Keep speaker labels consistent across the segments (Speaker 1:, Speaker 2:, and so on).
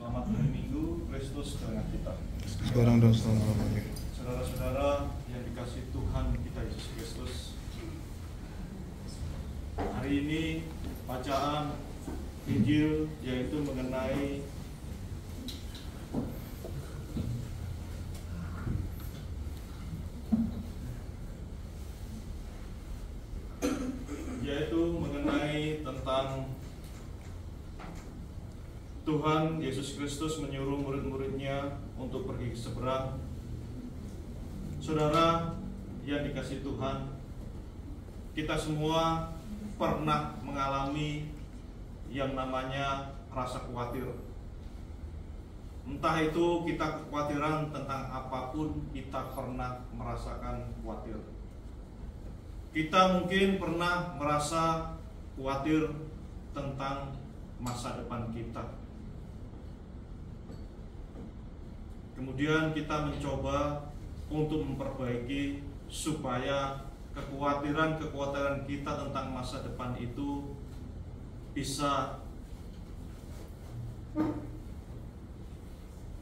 Speaker 1: Selamat hari Minggu, Kristus dengan kita.
Speaker 2: Sekarang dan selama-lamanya.
Speaker 1: Saudara-saudara yang dikasihi Tuhan kita Yesus Kristus, hari ini bacaan Injil yaitu mengenai tentang Tuhan Yesus Kristus menyuruh murid-muridnya untuk pergi ke seberang. Saudara yang dikasihi Tuhan, kita semua pernah mengalami yang namanya rasa khawatir. Entah itu kita kekhawatiran tentang apapun, kita pernah merasakan khawatir. Kita mungkin pernah merasa khawatir tentang masa depan kita. Kemudian kita mencoba untuk memperbaiki supaya kekhawatiran kita tentang masa depan itu bisa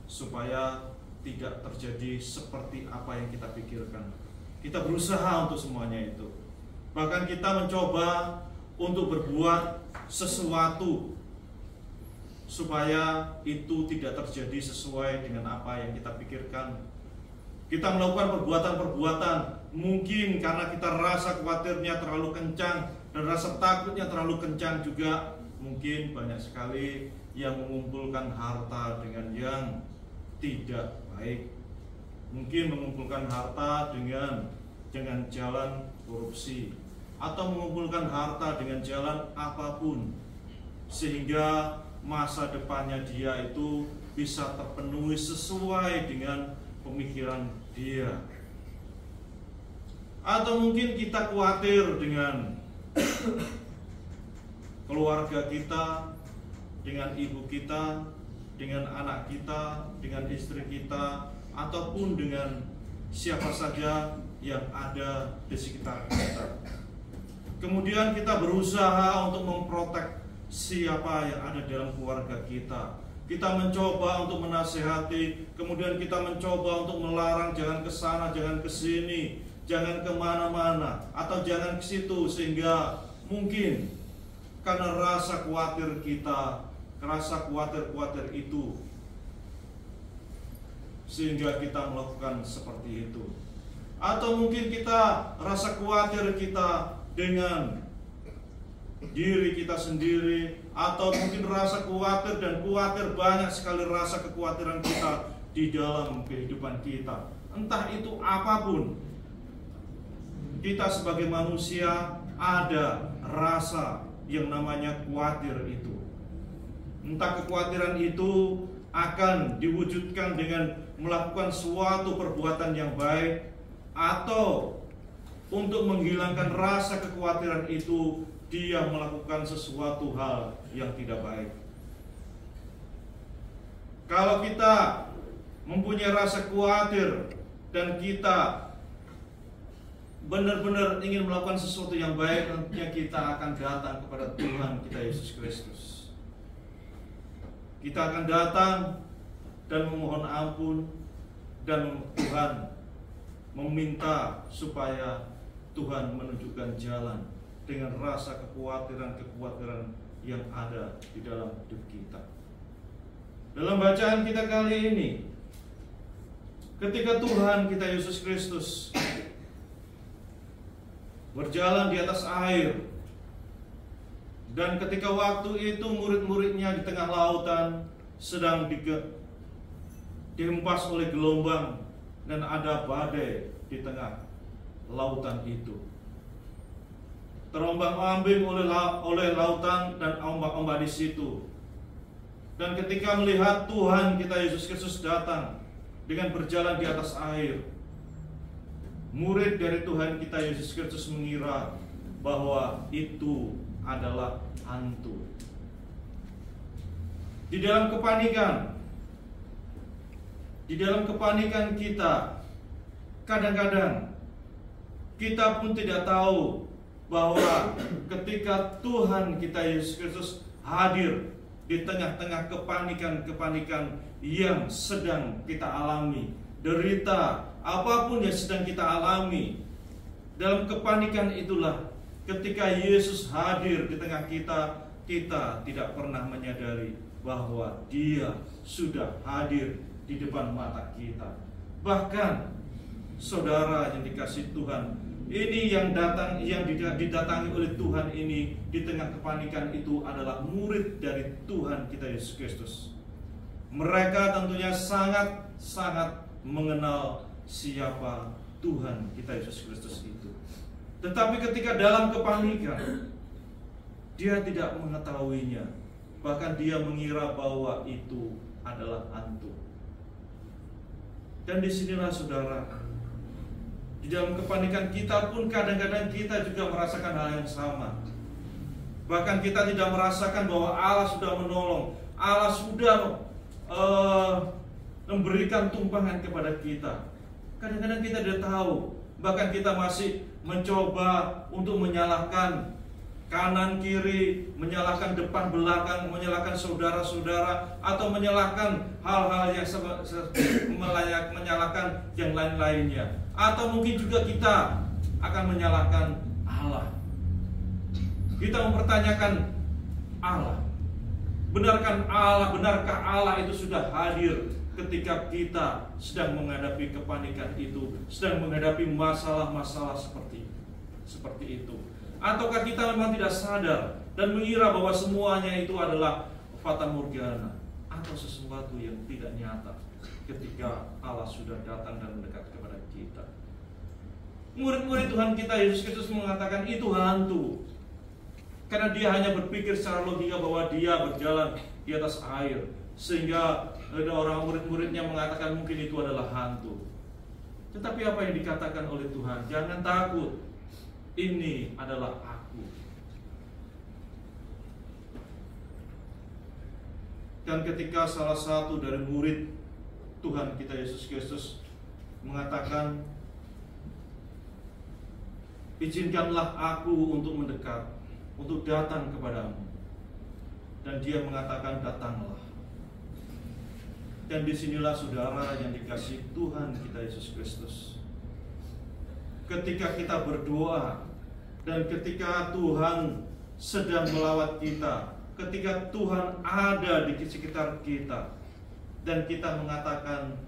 Speaker 1: supaya tidak terjadi seperti apa yang kita pikirkan. Kita berusaha untuk semuanya itu. Bahkan kita mencoba untuk berbuat sesuatu supaya itu tidak terjadi sesuai dengan apa yang kita pikirkan. Kita melakukan perbuatan-perbuatan mungkin karena kita rasa khawatirnya terlalu kencang dan rasa takutnya terlalu kencang juga. Mungkin banyak sekali yang mengumpulkan harta dengan yang tidak baik. Mungkin mengumpulkan harta dengan jalan korupsi, atau mengumpulkan harta dengan jalan apapun, sehingga masa depannya dia itu bisa terpenuhi sesuai dengan pemikiran dia. Atau mungkin kita khawatir dengan keluarga kita, dengan ibu kita, dengan anak kita, dengan istri kita, ataupun dengan siapa saja yang ada di sekitar kita. Kemudian kita berusaha untuk memprotek siapa yang ada dalam keluarga kita. Kita mencoba untuk menasehati, kemudian kita mencoba untuk melarang jangan ke sana, jangan ke sini, jangan kemana-mana, atau jangan ke situ, sehingga mungkin karena rasa khawatir kita, rasa khawatir itu, sehingga kita melakukan seperti itu. Atau mungkin kita rasa khawatir kita dengan diri kita sendiri, atau mungkin rasa khawatir dan khawatir, banyak sekali rasa kekhawatiran kita di dalam kehidupan kita. Entah itu apapun, kita sebagai manusia ada rasa yang namanya khawatir itu. Entah kekhawatiran itu akan diwujudkan dengan melakukan suatu perbuatan yang baik, atau untuk menghilangkan rasa kekhawatiran itu dia melakukan sesuatu hal yang tidak baik. Kalau kita mempunyai rasa khawatir dan kita benar-benar ingin melakukan sesuatu yang baik, nantinya kita akan datang kepada Tuhan kita Yesus Kristus. Kita akan datang dan memohon ampun, dan Tuhan meminta supaya Tuhan menunjukkan jalan dengan rasa kekhawatiran yang ada di dalam hidup kita. Dalam bacaan kita kali ini, ketika Tuhan kita Yesus Kristus berjalan di atas air, dan ketika waktu itu murid-muridnya di tengah lautan sedang dihempas oleh gelombang, dan ada badai di tengah lautan itu, terombang-ambing oleh lautan dan ombak-ombak di situ. Dan ketika melihat Tuhan kita Yesus Kristus datang dengan berjalan di atas air, murid dari Tuhan kita Yesus Kristus mengira bahwa itu adalah hantu. Di dalam kepanikan kita, kadang-kadang kita pun tidak tahu bahwa ketika Tuhan kita Yesus Kristus hadir di tengah-tengah kepanikan-kepanikan yang sedang kita alami, derita apapun yang sedang kita alami, dalam kepanikan itulah ketika Yesus hadir di tengah kita, kita tidak pernah menyadari bahwa Dia sudah hadir di depan mata kita. Bahkan saudara yang dikasihi Tuhan, ini yang didatangi oleh Tuhan ini di tengah kepanikan itu adalah murid dari Tuhan kita Yesus Kristus. Mereka tentunya sangat mengenal siapa Tuhan kita Yesus Kristus itu. Tetapi ketika dalam kepanikan, dia tidak mengetahuinya. Bahkan dia mengira bahwa itu adalah hantu. Dan disinilah saudara, di dalam kepanikan kita pun kadang-kadang kita juga merasakan hal yang sama. Bahkan kita tidak merasakan bahwa Allah sudah menolong, Allah sudah memberikan tumpangan kepada kita. Kadang-kadang kita tidak tahu, bahkan kita masih mencoba untuk menyalahkan kanan kiri, menyalahkan depan belakang, menyalahkan saudara-saudara, atau menyalahkan hal-hal yang menyalahkan yang lain-lainnya, atau mungkin juga kita akan menyalahkan Allah. Kita mempertanyakan Allah. Benarkah Allah itu sudah hadir ketika kita sedang menghadapi kepanikan itu, sedang menghadapi masalah-masalah seperti itu? Ataukah kita memang tidak sadar dan mengira bahwa semuanya itu adalah fata morgana atau sesuatu yang tidak nyata ketika Allah sudah datang dan mendekat kepada kita? Murid-murid Tuhan kita Yesus Kristus mengatakan itu hantu, karena dia hanya berpikir secara logika bahwa dia berjalan di atas air, sehingga ada orang murid-muridnya mengatakan mungkin itu adalah hantu. Tetapi apa yang dikatakan oleh Tuhan? Jangan takut, ini adalah aku. Dan ketika salah satu dari murid Tuhan kita Yesus Kristus mengatakan, izinkanlah aku untuk mendekat, untuk datang kepadamu. Dan dia mengatakan, datanglah. Dan disinilah saudara yang dikasihi Tuhan kita Yesus Kristus, ketika kita berdoa dan ketika Tuhan sedang melawat kita, ketika Tuhan ada di sekitar kita, dan kita mengatakan,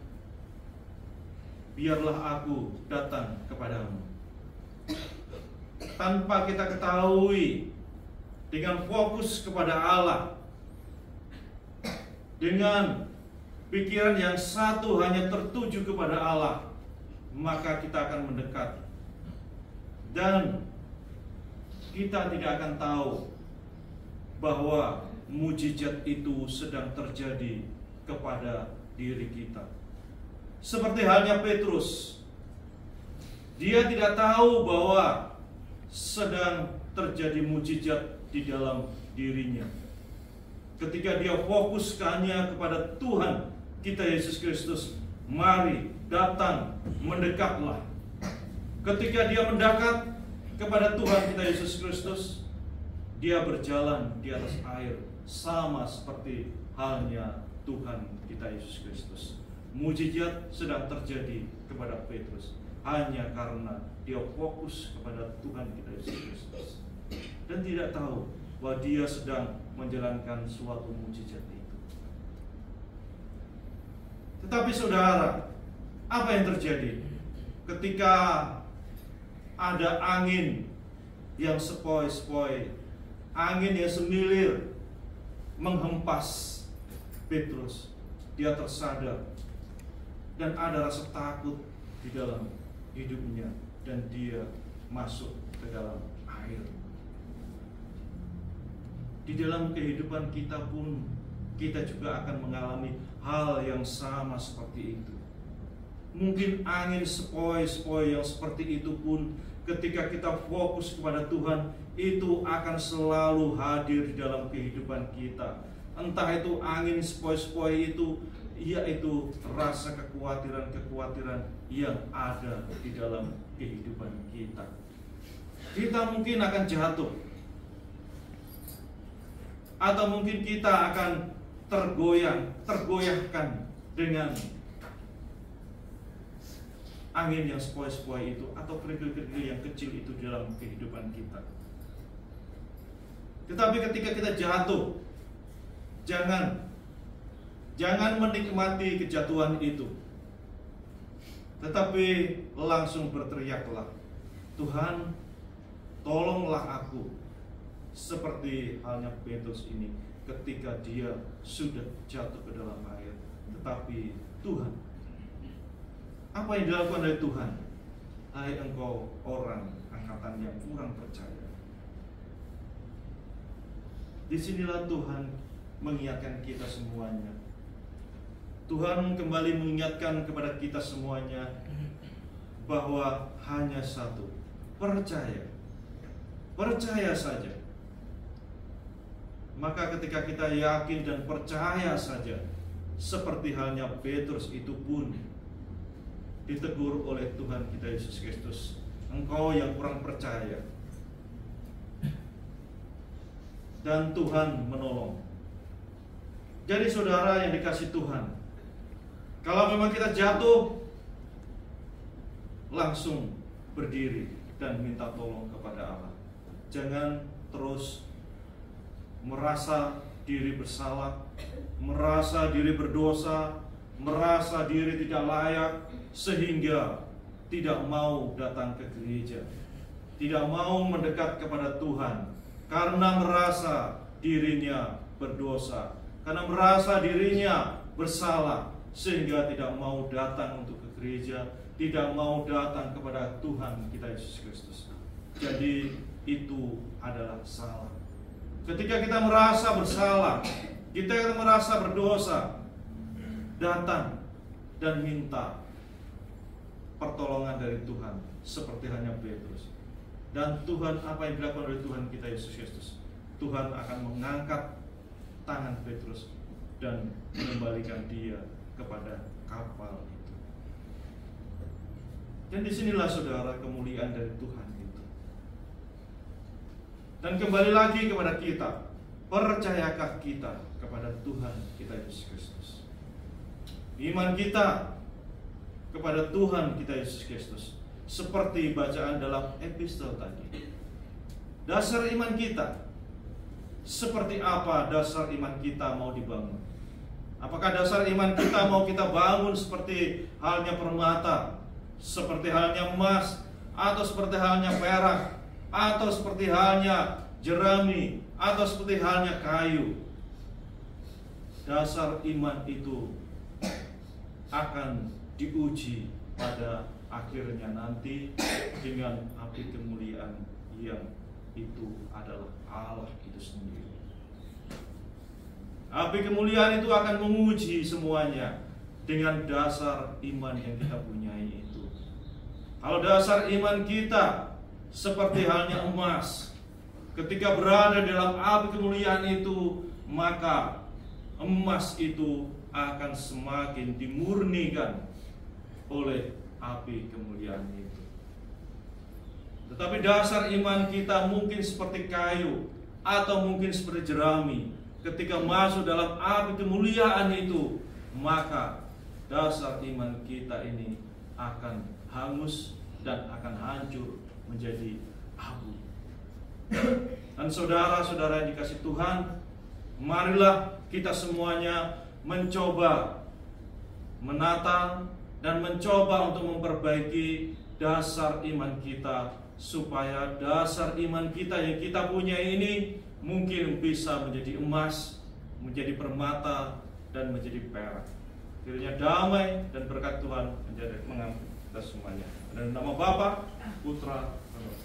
Speaker 1: biarlah aku datang kepadamu, tanpa kita ketahui, dengan fokus kepada Allah, dengan pikiran yang satu hanya tertuju kepada Allah, maka kita akan mendekat. Dan kita tidak akan tahu bahwa mujizat itu sedang terjadi kepada diri kita. Seperti halnya Petrus, dia tidak tahu bahwa sedang terjadi mujizat di dalam dirinya. Ketika dia fokus hanya kepada Tuhan kita Yesus Kristus, mari datang, mendekatlah. Ketika dia mendekat kepada Tuhan kita Yesus Kristus, dia berjalan di atas air, sama seperti halnya Tuhan kita Yesus Kristus. Mujizat sedang terjadi kepada Petrus hanya karena dia fokus kepada Tuhan kita Yesus Kristus, dan tidak tahu bahwa dia sedang menjalankan suatu mujizat itu. Tetapi saudara, apa yang terjadi ketika ada angin yang sepoi-sepoi, angin yang semilir menghempas Petrus? Dia tersadar dan ada rasa takut di dalam hidupnya, dan dia masuk ke dalam air. Di dalam kehidupan kita pun, kita juga akan mengalami hal yang sama seperti itu. Mungkin angin sepoi-sepoi yang seperti itu pun, ketika kita fokus kepada Tuhan, itu akan selalu hadir di dalam kehidupan kita. Entah itu angin sepoi-sepoi itu, yaitu rasa kekhawatiran-kekhawatiran yang ada di dalam kehidupan kita. Kita mungkin akan jatuh, atau mungkin kita akan tergoyahkan dengan angin yang sepoi-sepoi itu atau kerikil-kerikil yang kecil itu dalam kehidupan kita. Tetapi ketika kita jatuh, jangan menikmati kejatuhan itu, tetapi langsung berteriaklah, Tuhan, tolonglah aku. Seperti halnya Petrus ini ketika dia sudah jatuh ke dalam air. Tetapi Tuhan, apa yang dilakukan oleh Tuhan? Hai engkau orang angkatan yang kurang percaya. Disinilah Tuhan mengingatkan kita semuanya. Tuhan kembali mengingatkan kepada kita semuanya bahwa hanya satu, percaya. Percaya saja. Maka ketika kita yakin dan percaya saja, seperti halnya Petrus itu pun ditegur oleh Tuhan kita Yesus Kristus, engkau yang kurang percaya. Dan Tuhan menolong. Jadi saudara yang dikasih Tuhan, kalau memang kita jatuh, langsung berdiri dan minta tolong kepada Allah. Jangan terus merasa diri bersalah, merasa diri berdosa, merasa diri tidak layak, sehingga tidak mau datang ke gereja, tidak mau mendekat kepada Tuhan, karena merasa dirinya berdosa, karena merasa dirinya bersalah, sehingga tidak mau datang untuk ke gereja, tidak mau datang kepada Tuhan kita Yesus Kristus. Jadi itu adalah salah. Ketika kita merasa bersalah, kita merasa berdosa, datang dan minta pertolongan dari Tuhan, seperti hanya Petrus. Dan Tuhan, apa yang dilakukan oleh Tuhan kita Yesus Kristus? Tuhan akan mengangkat tangan Petrus dan mengembalikan dia kepada kapal itu. Dan disinilah saudara kemuliaan dari Tuhan itu. Dan kembali lagi kepada kita, percayakah kita kepada Tuhan kita Yesus Kristus? Iman kita kepada Tuhan kita Yesus Kristus seperti bacaan dalam epistel tadi. Dasar iman kita seperti apa? Dasar iman kita mau dibangun? Apakah dasar iman kita mau kita bangun seperti halnya permata, seperti halnya emas, atau seperti halnya perak, atau seperti halnya jerami, atau seperti halnya kayu? Dasar iman itu akan diuji pada akhirnya nanti dengan api kemuliaan yang itu adalah Allah itu sendiri. Api kemuliaan itu akan menguji semuanya dengan dasar iman yang kita punyai itu. Kalau dasar iman kita seperti halnya emas, ketika berada dalam api kemuliaan itu, maka emas itu akan semakin dimurnikan oleh api kemuliaan itu. Tetapi dasar iman kita mungkin seperti kayu atau mungkin seperti jerami. Ketika masuk dalam api kemuliaan itu, maka dasar iman kita ini akan hangus dan akan hancur menjadi abu. Dan saudara-saudara yang dikasih Tuhan, marilah kita semuanya mencoba menata dan mencoba untuk memperbaiki dasar iman kita, supaya dasar iman kita yang kita punya ini mungkin bisa menjadi emas, menjadi permata, dan menjadi perak. Kiranya damai dan berkat Tuhan menjadi mengambil kita semuanya. Dan nama Bapa, Putra, dan Roh.